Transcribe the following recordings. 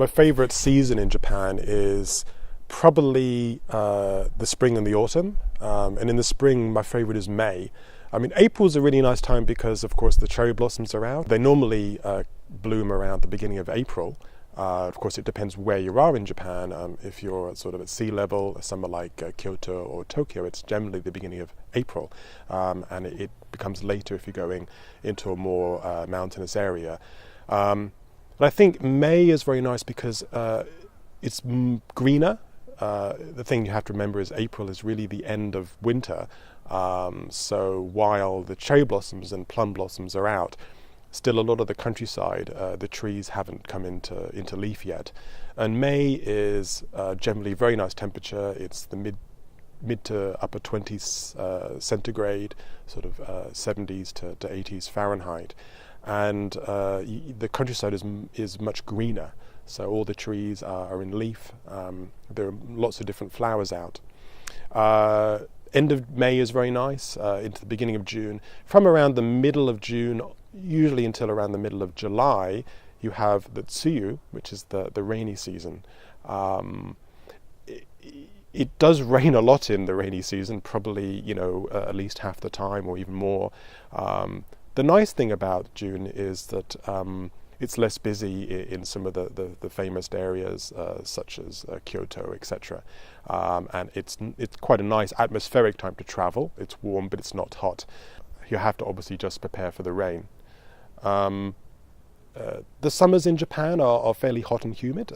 my favorite season in Japan is probably the spring and the autumn. And in the spring, my favorite is May. I mean, April's a really nice time because, of course, the cherry blossoms are out. They normally bloom around the beginning of April. Of course, it depends where you are in Japan. If you're sort of at sea level, somewhere like Kyoto or Tokyo, it's generally the beginning of April. And it becomes later if you're going into a more mountainous area. But I think May is very nice because it's greener. The thing you have to remember is April is really the end of winter. So while the cherry blossoms and plum blossoms are out, still a lot of the countryside, the trees haven't come into leaf yet. And May is generally very nice temperature. It's the mid to upper 20s centigrade, sort of 70s to 80s Fahrenheit. And the countryside is much greener. So all the trees are in leaf. There are lots of different flowers out. End of May is very nice, into the beginning of June. From around the middle of June, usually until around the middle of July, you have the Tsuyu, which is the rainy season. It does rain a lot in the rainy season, probably, at least half the time or even more. The nice thing about June is that it's less busy in some of the famous areas, such as Kyoto, etc. And it's quite a nice atmospheric time to travel. It's warm, but it's not hot. You have to obviously just prepare for the rain. The summers in Japan are fairly hot and humid.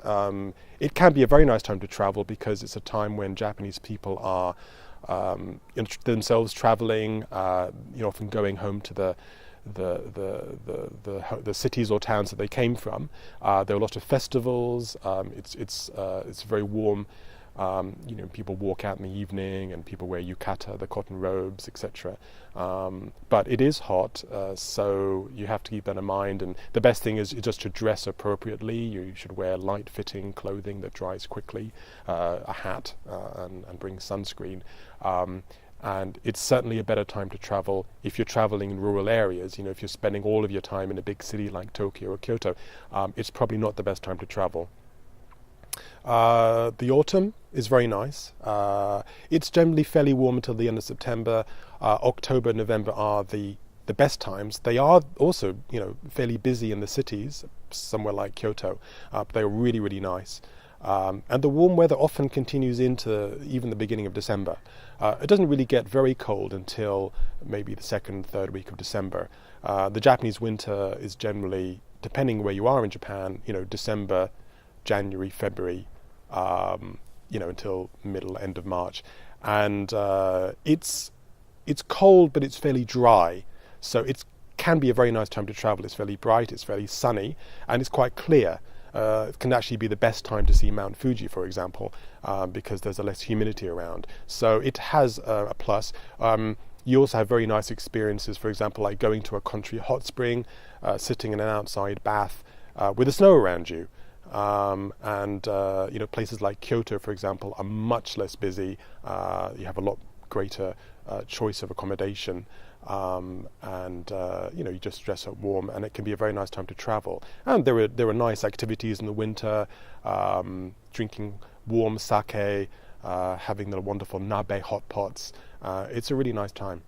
It can be a very nice time to travel because it's a time when Japanese people are themselves traveling, often going home to the cities or towns that they came from. There are a lot of festivals. It's very warm. People walk out in the evening and people wear yukata, the cotton robes, etc. But it is hot, so you have to keep that in mind. And the best thing is just to dress appropriately. You should wear light-fitting clothing that dries quickly, a hat, and bring sunscreen. And it's certainly a better time to travel if you're traveling in rural areas. If you're spending all of your time in a big city like Tokyo or Kyoto, it's probably not the best time to travel. The autumn is very nice. It's generally fairly warm until the end of September. October and November are the best times. They are also, fairly busy in the cities, somewhere like Kyoto. They're really, really nice. And the warm weather often continues into even the beginning of December. It doesn't really get very cold until maybe the second, third week of December. The Japanese winter is generally, depending where you are in Japan, December, January, February, until end of March. And it's cold, but it's fairly dry. So it can be a very nice time to travel. It's fairly bright, it's fairly sunny, and it's quite clear. It can actually be the best time to see Mount Fuji, for example, because there's a less humidity around. So it has a plus. You also have very nice experiences, for example, like going to a country hot spring, sitting in an outside bath with the snow around you. Places like Kyoto, for example, are much less busy. You have a lot greater choice of accommodation. You just dress up warm, and it can be a very nice time to travel. And there are nice activities in the winter, drinking warm sake, having the wonderful nabe hot pots. It's a really nice time.